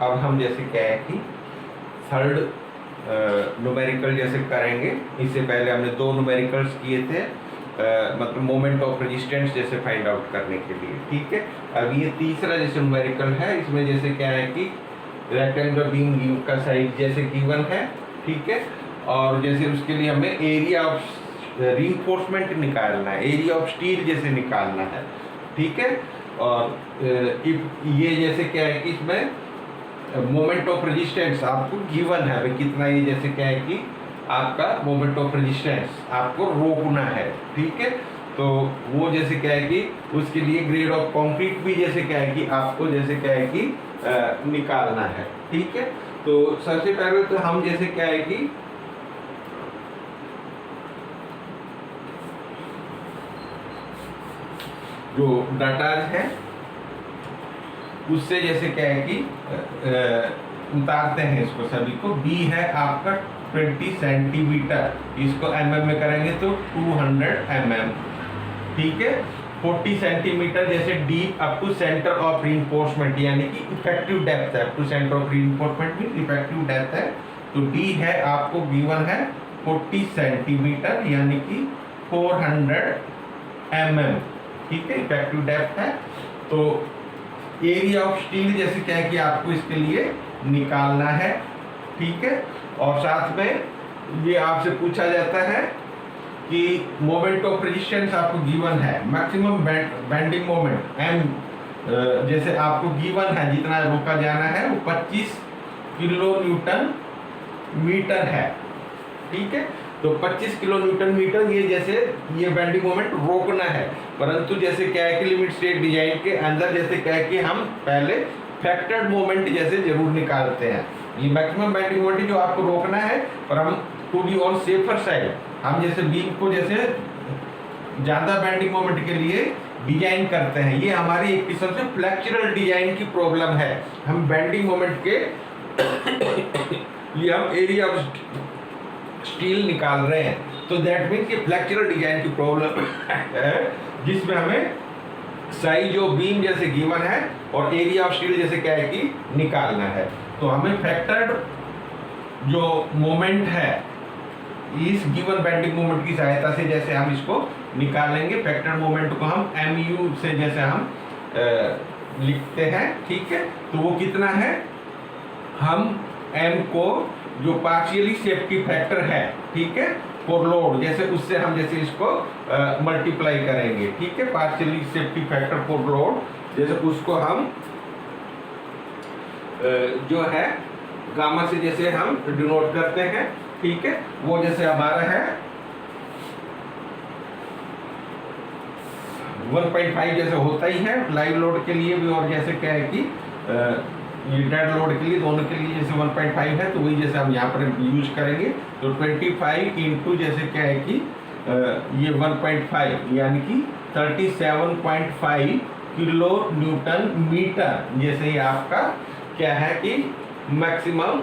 अब हम जैसे क्या है कि थर्ड न्यूमेरिकल जैसे करेंगे। इससे पहले हमने 2 न्यूमेरिकल्स किए थे, मतलब मोमेंट ऑफ रेजिस्टेंस जैसे फाइंड आउट करने के लिए। ठीक है, अब ये तीसरा जैसे न्यूमेरिकल है, इसमें जैसे क्या है कि रेक्टेंगुलर बीम का साइज जैसे गिवन है। ठीक है, और जैसे उसके लिए हमें एरिया ऑफ रीइंफोर्समेंट निकालना है, एरिया ऑफ स्टील जैसे निकालना है। ठीक है, और ये जैसे क्या है कि इसमें मोमेंट ऑफ रेजिस्टेंस आपको गिवन है, भाई कितना ये जैसे क्या है कि आपका मोमेंट ऑफ रेजिस्टेंस आपको रोकना है। ठीक है, तो वो जैसे क्या है कि उसके लिए ग्रेड ऑफ कंक्रीट भी जैसे क्या है कि आपको जैसे क्या है कि निकालना है। ठीक है, तो सबसे पहले तो हम जैसे क्या है कि जो डाटाज है उससे जैसे क्या है कि उतारते हैं इसको सभी को। बी है आपका 20 सेंटीमीटर, इसको mm में करेंगे तो 200 mm। ठीक है, 40 सेंटीमीटर जैसे deep up to centre of reinforcement, यानी कि इफेक्टिव डेप्थ है, up to centre of reinforcement में इफेक्टिव डेप्थ है। तो डी है आपको गिवन है 40 सेंटीमीटर यानी कि 400 mm। ठीक है, इफेक्टिव डेप्थ है। तो एरिया ऑफ स्टील जैसे क्या है कि आपको इसके लिए निकालना है। ठीक है, और साथ में ये आपसे पूछा जाता है कि मोमेंट ऑफ रेजिस्टेंस आपको गिवन है, मैक्सिमम बेंडिंग मोमेंट एम जैसे आपको गिवन है, जितना रोका जाना है वो 25 किलो न्यूटन मीटर है। ठीक है, तो 25 किलो न्यूटन मीटर ये जैसे ये बेंडिंग मोमेंट रोकना है। परंतु जैसे क्या है कि लिमिट स्टेट डिजाइन के अंदर जैसे क्या है कि हम पहले फैक्टर्ड मोमेंट जैसे जरूर निकालते हैं। ये मैक्सिमम बेंडिंग मोमेंट जो आपको रोकना है, पर हम to be on safer side हम जैसे बीम को जैसे ज्यादा बेंडिंग मोमेंट के लिए डिजाइन करते हैं। ये हमारी एक किस्म से फ्लेक्चरल डिजाइन की प्रॉब्लम है। हम बेंडिंग मोमेंट के लिए हम एरिया ऑफ स्टील निकाल रहे हैं, तो दैट मीन्स कि फ्लेक्चरल डिजाइन की प्रॉब्लम है, जिसमें हमें साइज ऑफ बीम जैसे गिवन है और एरिया ऑफ स्टील जैसे क्या है कि निकालना है। तो हमें फैक्टर्ड जो मोमेंट है इस गिवन बेंडिंग मोमेंट की सहायता से जैसे हम इसको निकालेंगे। फैक्टर्ड मोमेंट को हम mu से जैसे हम लिखते हैं। ठीक है, तो वो कितना है, हम m को जो पार्शियली सेफ्टी फैक्टर है, ठीक है, फॉर लोड जैसे उससे हम जैसे इसको मल्टीप्लाई करेंगे। ठीक है, partially safety factor for load जैसे उसको हम जो है गामा से जैसे हम डिनोट करते हैं। ठीक है, वो जैसे हमारा है 1.5 जैसे होता ही है लाइव लोड के लिए भी, और जैसे क्या है कि ये डेड लोड के लिए दोनों के लिए जैसे 1.5 है, तो वही जैसे हम यहाँ पर यूज करेंगे। तो 25 इंटू जैसे क्या है कि ये 1.5 यानी कि 37.5 किलो न्यूटन मीटर जैसे ही आपका क्या है कि मैक्सिमम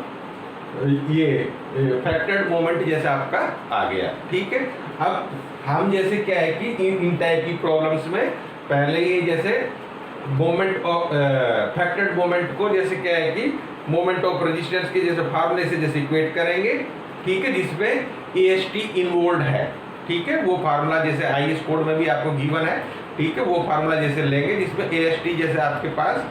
ये फैक्टर्ड मोमेंट जैसे आपका आ गया। ठीक है, अब हम जैसे क्या है कि इन टाइप की प्रॉब्लम्स में पहले ये जैसे मोमेंट ऑफ फैक्टर्ड मोमेंट को जैसे क्या है कि मोमेंट ऑफ रेजिस्टेंस के जैसे फार्मूले से जैसे इक्वेट करेंगे। ठीक है, जिसमें AST इन्वॉल्व है। ठीक है, वो फार्मूला जैसे IS कोड में भी आपको गिवन है। ठीक है, वो फार्मूला जैसे लेंगे जिसमें AST जैसे आपके पास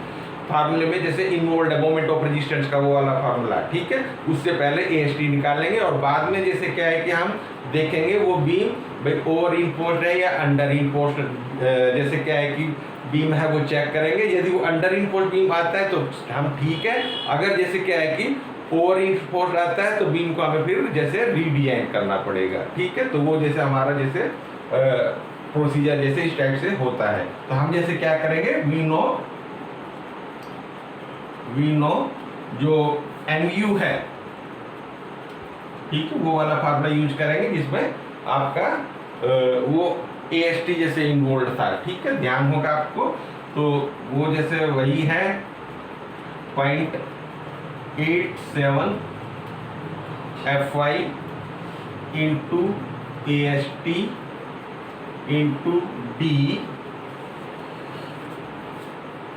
फार्मूले में जैसे इन्वॉल्व है मोमेंट ऑफ रेजिस्टेंस का वो वाला फार्मूला। ठीक है, उससे पहले AST निकालेंगे और बाद में जैसे क्या है कि हम देखेंगे वो बीम भाई ओवर इनफोर्स्ड है या अंडर इनफोर्स्ड जैसे क्या है कि बीम है वो चेक करेंगे। यदि वो अंडर इनफोर्स्ड बीम आता है तो हम ठीक है, अगर जैसे क्या है कि ओवर इनफोर्स्ड आता है तो बीम को हमें फिर जैसे रीडिजाइन करना पड़ेगा। ठीक है, तो वो जैसे हमारा जैसे प्रोसीजर जैसे इस टाइप से होता है। तो हम जैसे क्या करेंगे, वी नो जो mu है, ठीक है, वो वाला फार्मूला यूज करेंगे जिसमें आपका वो AST जैसे इन्वॉल्व था। ठीक है, ध्यान होगा आपको। तो वो जैसे वही है 0.87 Fy into AST into D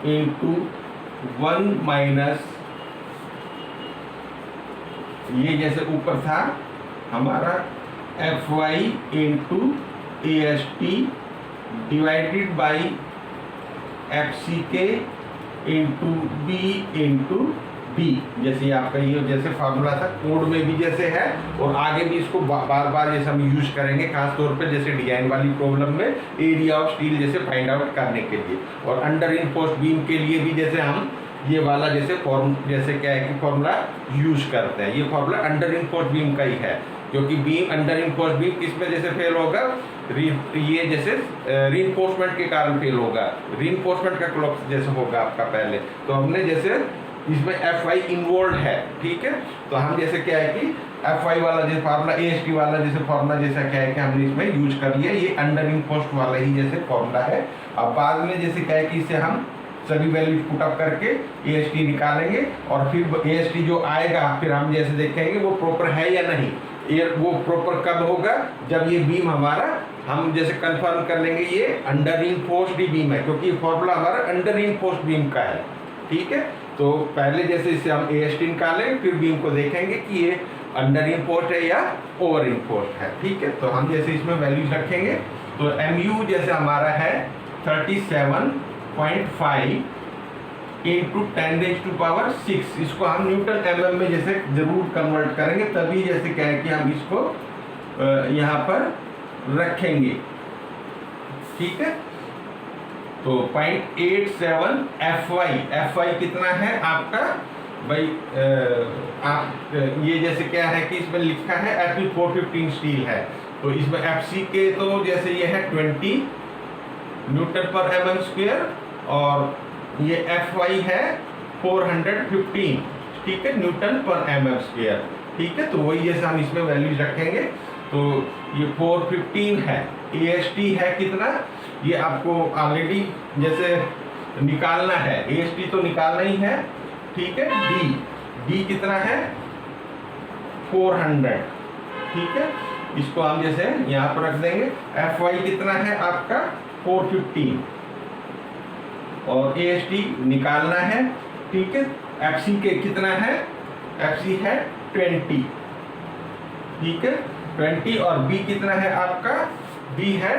into 1 minus, ये जैसे ऊपर था हमारा F Y into A S T divided by F C K into B into D, जैसे आपका ये जैसे फार्मूला था कोड में भी जैसे है, और आगे भी इसको बार बार जैसे हम यूज करेंगे, खास तौर पे जैसे डिजाइन वाली प्रॉब्लम में एरिया ऑफ स्टील जैसे फाइंड आउट करने के लिए, और अंडर इनपोस्ट बीम के लिए भी जैसे हम ये वाला जैसे जैसे क्या है कि फॉर्मूला यूज करते हैं। ये फॉर्मूला अंडर इनपोस्ट बीम का ही है, क्योंकि बीम अंडर इनपोस्ट बीम किसमें जैसे फेल होगा, ये जैसे रीइंफोर्समेंट के कारण फेल होगा, रीइंफोर्समेंट का क्लॉक जैसे होगा आपका पहले, तो हमने जैसे इसमें एफ आई इन्वॉल्व है, ठीक है। तो हम जैसे क्या है कि एफ आई वाला जैसे फार्मूला ए एस टी वाला जैसे फार्मूला जैसा क्या है कि हमने इसमें यूज कर लिया, ये अंडर इनपोस्ट वाला ही जैसे फार्मूला है। अब बाद में जैसे क्या है कि इसे हम सभी वैल्यूज पुट अप करके ए एस टी निकालेंगे, और फिर ए एस टी जो आएगा फिर हम जैसे देखेंगे वो प्रॉपर है या नहीं। ये वो प्रॉपर कब होगा, जब ये बीम हमारा हम जैसे कंफर्म कर लेंगे ये अंडर इनपोस्ट बीम है, क्योंकि ये फॉर्मूला हमारा अंडर इनपोस्ट बीम का है, ठीक है। तो पहले जैसे इसे हम ए एस टी निकालें, फिर बीम को देखेंगे कि ये अंडर इनपोस्ट है या ओवर इनपोस्ट है, ठीक है। तो हम जैसे इसमें वैल्यूज रखेंगे, तो एम यू जैसे हमारा है 37.5 इंटू 10⁻⁶, इसको हम न्यूटन mm में जैसे जरूर कन्वर्ट करेंगे, तभी जैसे क्या है कि हम इसको यहाँ पर रखेंगे, ठीक है। तो 0.87 एफ वाई कितना है आपका भाई, आप ये जैसे क्या है कि इसमें लिखा है एप्पल 415 स्टील है, तो इसमें एफ सी के तो जैसे ये है 20 न्यूटन पर mm स्क्वायर, और ये एफ वाई है 415, ठीक है, न्यूटन पर mm स्क्वायर, ठीक है। तो वही जैसे हम इसमें वैल्यूज रखेंगे, तो ये 415 है, ए एस टी है कितना, ये आपको ऑलरेडी जैसे निकालना है, ए एस टी तो निकालना ही है, ठीक है। डी कितना है 400, ठीक है, इसको हम जैसे यहाँ पर रख देंगे। एफ वाई कितना है आपका 415, और ए एस टी निकालना है, ठीक है। एफ सी के कितना है, एफ सी है 20, ठीक है 20, और बी कितना है आपका, बी है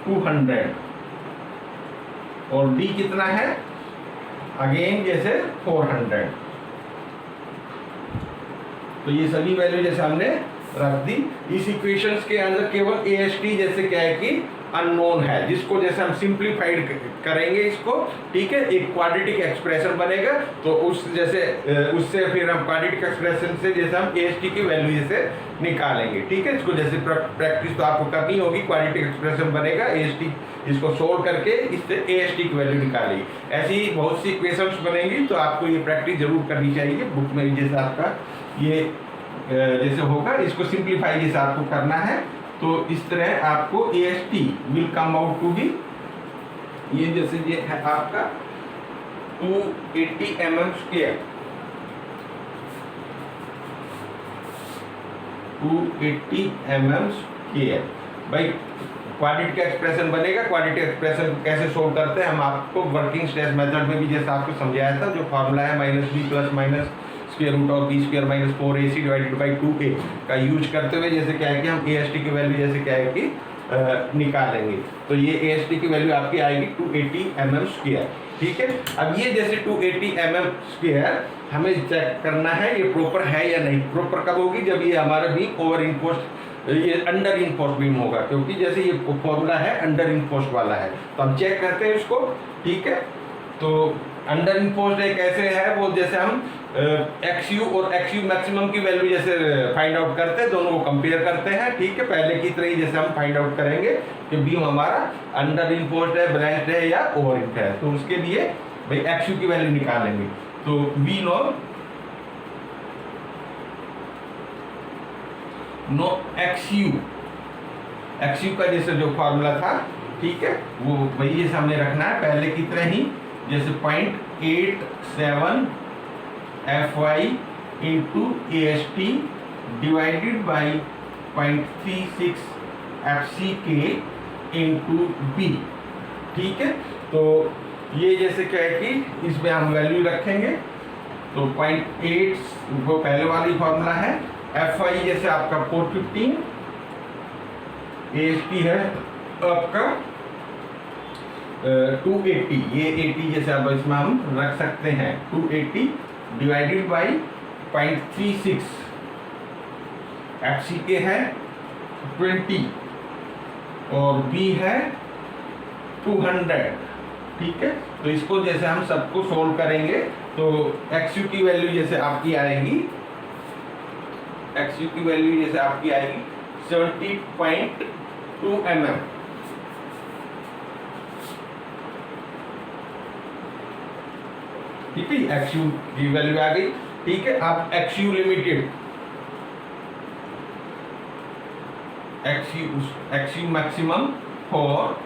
200, और डी कितना है अगेन जैसे 400। तो ये सभी वैल्यू जैसे हमने रख दी। इस इक्वेशंस के अंदर केवल ए एस टी जैसे क्या है कि अननोन है, जिसको जैसे हम सिंप्लीफाइड करेंगे इसको, ठीक है, एक क्वाड्रेटिक एक्सप्रेशन बनेगा, तो उस जैसे उससे फिर हम क्वाड्रेटिक एक्सप्रेशन से जैसे हम ए एस टी की वैल्यू जैसे निकालेंगे, ठीक है। इसको जैसे प्रैक्टिस तो आपको करनी होगी, क्वाड्रेटिक एक्सप्रेशन बनेगा, ए एस टी इसको सोल्व करके इससे ए एस टी की वैल्यू निकालेगी। ऐसी बहुत सी इक्वेशंस बनेंगी, तो आपको ये प्रैक्टिस जरूर करनी चाहिए। बुक में जैसे आपका ये जैसे होगा, इसको सिंप्लीफाई जैसे आपको करना है, तो इस तरह आपको A S T will come out to be, ये जैसे ये है आपका 280 mm स्क्वायर, 280 mm स्क्वायर। भाई क्वाड्रेटिक एक्सप्रेशन बनेगा, क्वाड्रेटिक एक्सप्रेशन कैसे सोल्व करते हैं हम आपको वर्किंग स्ट्रेस मेथड में भी जैसे आपको समझाया था, जो फार्मूला है -b plus minus square root of B square minus 4ac divided by 2a का यूज करते हुए जैसे क्या है कि हम ए एस टी की वैल्यू जैसे क्या है कि निकालेंगे। तो ये ए एस टी की वैल्यू आपकी आएगी 280 mm स्क्वायर, ठीक है। अब ये जैसे 280 mm स्क्वायर हमें चेक करना है ये प्रॉपर है या नहीं। प्रॉपर कब होगी, जब ये हमारा बीम ओवर इनपोस्ट, ये अंडर इनपोस्ट बीम होगा, क्योंकि जैसे ये फॉर्मूला है अंडर इनपोस्ट वाला है, तो हम चेक करते हैं इसको, ठीक है। तो अंडर इनपोस्ट एक ऐसे है, वो जैसे हम एक्स यू और एक्स यू मैक्सिमम की वैल्यू जैसे फाइंड आउट करते हैं, दोनों को कंपेयर करते हैं, ठीक है। पहले की तरह ही जैसे हम फाइंड आउट करेंगे कि बीम हमारा अंडर इनपोस्ट है, ब्रांच्ड है या ओवर इनपोस्ट है, तो उसके लिए भाई एक्स यू की वैल्यू निकालेंगे। तो वी नो एक्स यू का जैसे जो फॉर्मूला था, ठीक है, वो वही जैसे हमने रखना है पहले की तरह ही, जैसे 0.87 F Y into A S T divided by 0.36 F C K into B, ठीक है। तो ये जैसे क्या है कि इसमें हम वैल्यू रखेंगे तो 0.8 वो पहले वाली फॉर्मूला है। FI जैसे आपका 415, ASP है आपका 280, ये 80 जैसे अब इसमें हम रख सकते हैं 280 डिवाइडेड बाई 0.36, FCK है 20 और B है 200। ठीक है, तो इसको जैसे हम सबको सोल्व करेंगे तो XU की वैल्यू जैसे आपकी आएगी, XU की वैल्यू जैसे आपकी आएगी 70.2 mm। ठीक है, XU की वैल्यू आ गई। ठीक है, अब XU limited, XU maximum for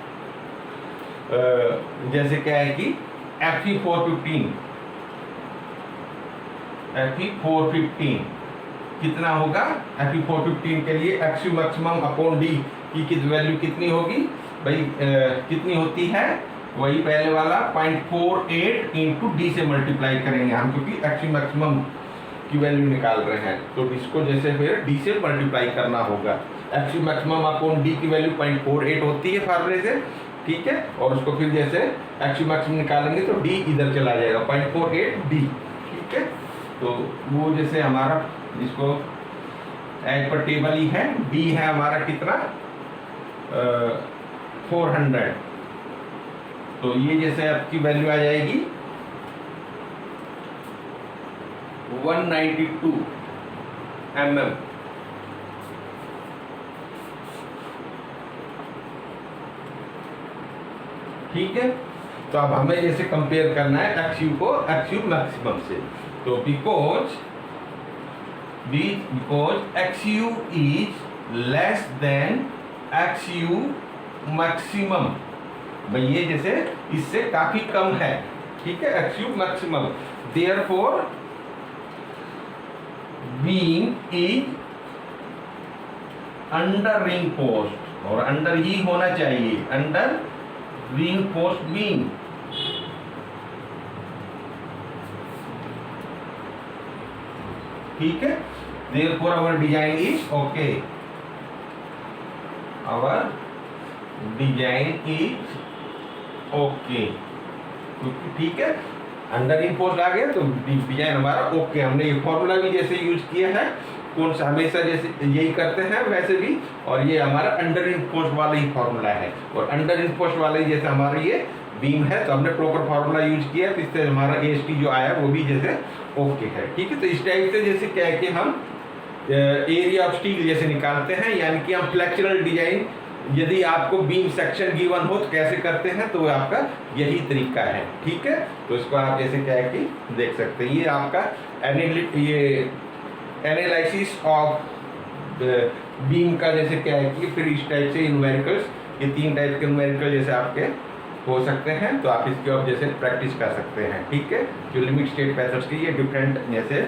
जैसे क्या है कि FE 415 कितना होगा? FE 415 के लिए XU मैक्सिमम अपॉन D की वैल्यू कितनी होगी भाई? कितनी होती है? वही पहले वाला 0.48 इंटू D से मल्टीप्लाई करेंगे हम, क्योंकि XU मैक्सिमम की वैल्यू निकाल रहे हैं तो इसको जैसे फिर D से मल्टीप्लाई करना होगा। XU मैक्सिमम अपॉन D की वैल्यू 0.48 होती है फार्मूले से। ठीक है, और उसको फिर जैसे XU मैक्सिमम निकालेंगे तो D इधर चला जाएगा 0.48 D। ठीक है, तो वो जैसे हमारा इसको एक पर टेबल ही है, D है हमारा कितना 400, तो ये जैसे आपकी वैल्यू आ जाएगी 192 mm। ठीक है, तो अब हमें जैसे कंपेयर करना है XU को XU मैक्सिमम से, तो because XU is less than XU maximum, भाई ये जैसे इससे काफी कम है। ठीक है, XU maximum, therefore beam is under reinforced, और अंडर ही होना चाहिए, अंडर रीइंफोर्स्ड बीम। ठीक है, therefore our design is okay, our design is okay। ठीक है, अंडर रीइंफोर्स्ड आ गया तो डिजाइन हमारा ओके। हमने ये फॉर्मूला भी जैसे यूज किया है, कौन सा हमेशा जैसे यही करते हैं वैसे भी, और ये हमारा अंडर रीइंफोर्स्ड वाला ही फॉर्मूला है, और अंडर रीइंफोर्स्ड वाला ही जैसे हमारा ये बीम है तो हमने प्रॉपर फार्मूला यूज किया है, तो इससे हमारा AST जो आया वो भी जैसे ओके है। ठीक है, तो इस टाइप से जैसे क्या है कि हम एरिया ऑफ स्टील जैसे निकालते हैं, यानी कि हम फ्लेक्चरल डिजाइन यदि आपको बीम सेक्शन गिवन हो तो कैसे करते हैं, तो आपका यही तरीका है। ठीक है, तो इसको आप जैसे क्या है कि देख सकते हैं, ये आपका एनालिसिस ऑफ बीम का जैसे क्या है कि फिर इस टाइप से न्यूमेरिकल्स, ये 3 टाइप के न्यूमेरिकल जैसे आपके हो सकते हैं, तो आप इसके अब जैसे प्रैक्टिस कर सकते हैं। ठीक है, जो लिमिट स्टेट मेथड्स की ये डिफरेंट जैसे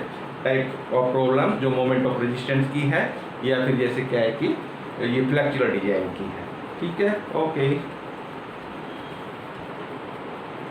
टाइप ऑफ प्रॉब्लम जो मोमेंट ऑफ रेजिस्टेंस की है, या फिर जैसे क्या है कि ये फ्लेक्चरल डिजाइन की है। ठीक है, ओके।